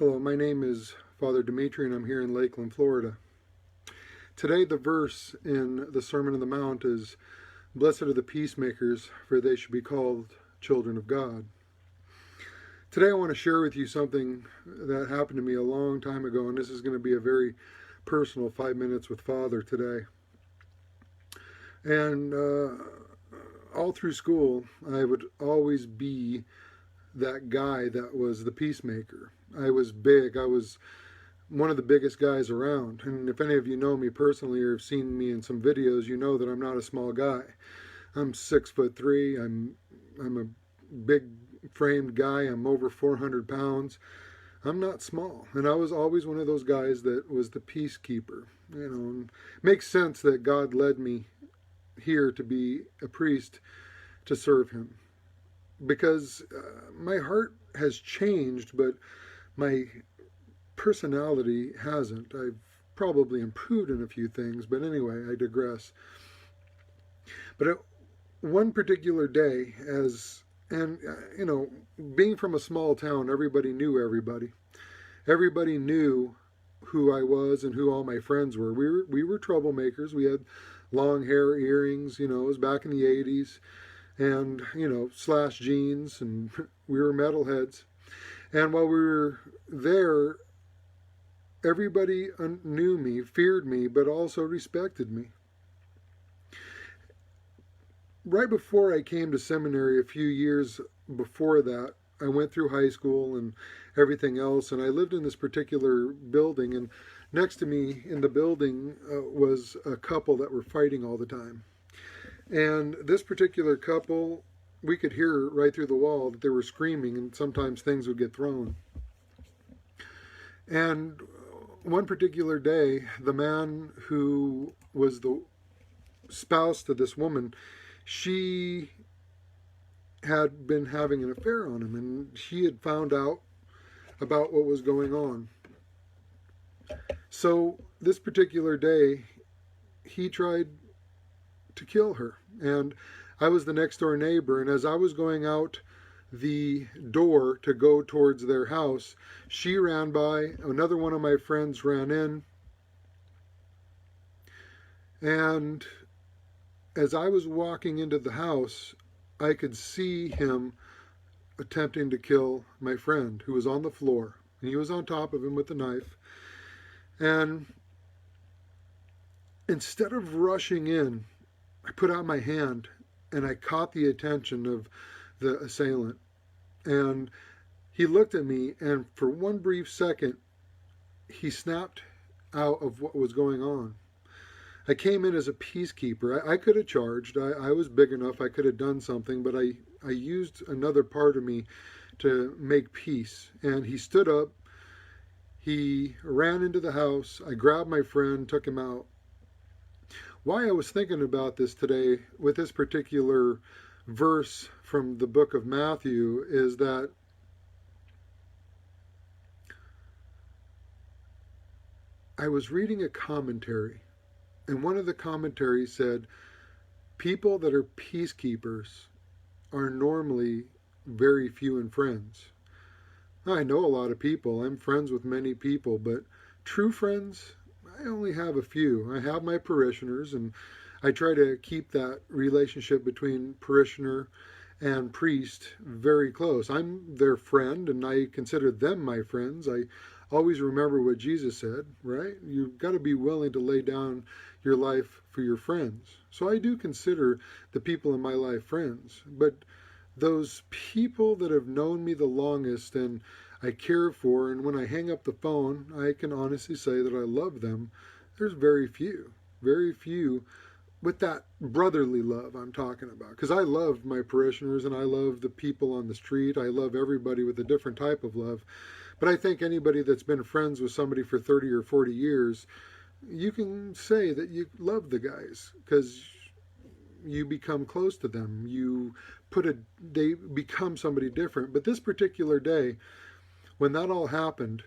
Hello, my name is Father Demetri and I'm here in Lakeland, Florida. Today the verse in the Sermon on the Mount is, "Blessed are the peacemakers, for they should be called children of God." Today I want to share with you something that happened to me a long time ago, and this is going to be a very personal 5 minutes with Father today. And all through school, I would always be that guy that was the peacemaker. I was big. I was one of the biggest guys around. And if any of you know me personally or have seen me in some videos, you know that I'm not a small guy. I'm 6'3". I'm a big framed guy. I'm over 400 pounds. I'm not small. And I was always one of those guys that was the peacekeeper. And it makes sense that God led me here to be a priest to serve him. Because my heart has changed, but my personality hasn't. I've probably improved in a few things, but anyway, I digress. But one particular day, being from a small town, everybody knew everybody. Everybody knew who I was and who all my friends were. We were troublemakers. We had long hair, earrings, it was back in the 80s. And, slash jeans, and we were metalheads. And while we were there, everybody knew me, feared me, but also respected me. Right before I came to seminary, a few years before that, I went through high school and everything else, and I lived in this particular building, and next to me in the building was a couple that were fighting all the time. And this particular couple, we could hear right through the wall that they were screaming, and sometimes things would get thrown. And one particular day, the man who was the spouse to this woman, she had been having an affair on him, and she had found out about what was going on. So this particular day, he tried to kill her, and I was the next door neighbor, and as I was going out the door to go towards their house, she ran by, another one of my friends ran in, and as I was walking into the house, I could see him attempting to kill my friend, who was on the floor, and he was on top of him with the knife. And instead of rushing in, I put out my hand and I caught the attention of the assailant. And he looked at me, and for one brief second, he snapped out of what was going on. I came in as a peacekeeper. I could have charged. I was big enough. I could have done something, but I used another part of me to make peace. And he stood up. He ran into the house. I grabbed my friend, took him out. Why I was thinking about this today with this particular verse from the book of Matthew is that I was reading a commentary, and one of the commentaries said, people that are peacekeepers are normally very few in friends. I know a lot of people. I'm friends with many people, but true friends, I only have a few. I have my parishioners, and I try to keep that relationship between parishioner and priest very close. I'm their friend, and I consider them my friends. I always remember what Jesus said, right? You've got to be willing to lay down your life for your friends. So I do consider the people in my life friends. But those people that have known me the longest and I care for, and when I hang up the phone, I can honestly say that I love them, there's very few with that brotherly love I'm talking about. Because I love my parishioners and I love the people on the street. I love everybody with a different type of love. But I think anybody that's been friends with somebody for 30 or 40 years, you can say that you love the guys because you become close to them. They become somebody different. But this particular day, when that all happened,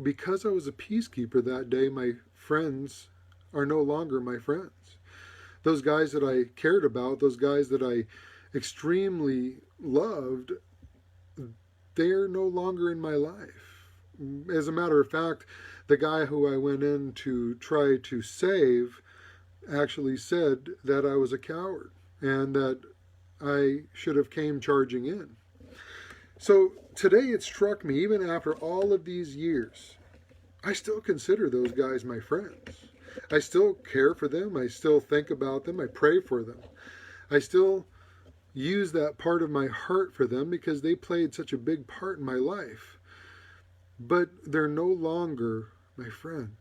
because I was a peacekeeper that day, my friends are no longer my friends. Those guys that I cared about, those guys that I extremely loved, they're no longer in my life. As a matter of fact, the guy who I went in to try to save actually said that I was a coward and that I should have came charging in. So today it struck me, even after all of these years, I still consider those guys my friends. I still care for them. I still think about them. I pray for them. I still use that part of my heart for them because they played such a big part in my life. But they're no longer my friend.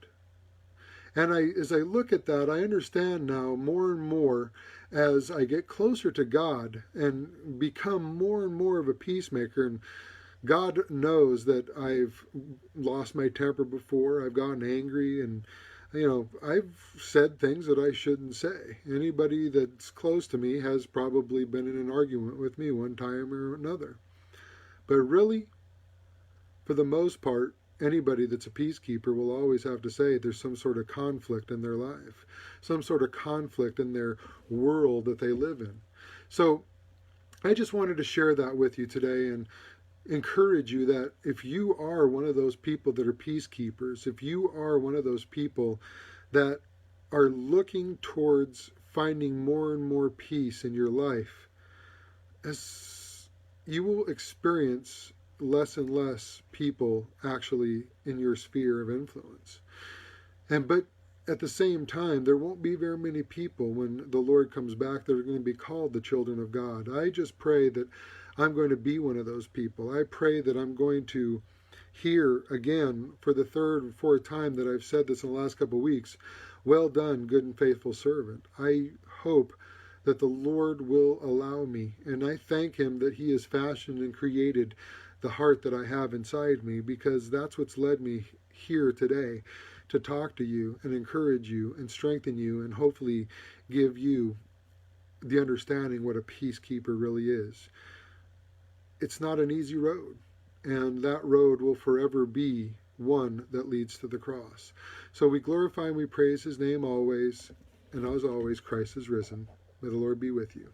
And as I look at that, I understand now more and more as I get closer to God and become more and more of a peacemaker. And God knows that I've lost my temper before. I've gotten angry and, I've said things that I shouldn't say. Anybody that's close to me has probably been in an argument with me one time or another. But really, for the most part, anybody that's a peacekeeper will always have to say there's some sort of conflict in their life, some sort of conflict in their world that they live in. So I just wanted to share that with you today and encourage you that if you are one of those people that are peacekeepers, if you are one of those people that are looking towards finding more and more peace in your life, as you will experience less and less people actually in your sphere of influence. But at the same time, there won't be very many people when the Lord comes back that are going to be called the children of God. I just pray that I'm going to be one of those people. I pray that I'm going to hear again for the third or fourth time that I've said this in the last couple of weeks, well done, good and faithful servant. I hope that the Lord will allow me, and I thank him that he has fashioned and created the heart that I have inside me, because that's what's led me here today to talk to you and encourage you and strengthen you and hopefully give you the understanding what a peacekeeper really is. It's not an easy road, and that road will forever be one that leads to the cross. So we glorify and we praise his name always, and as always, Christ is risen. May the Lord be with you.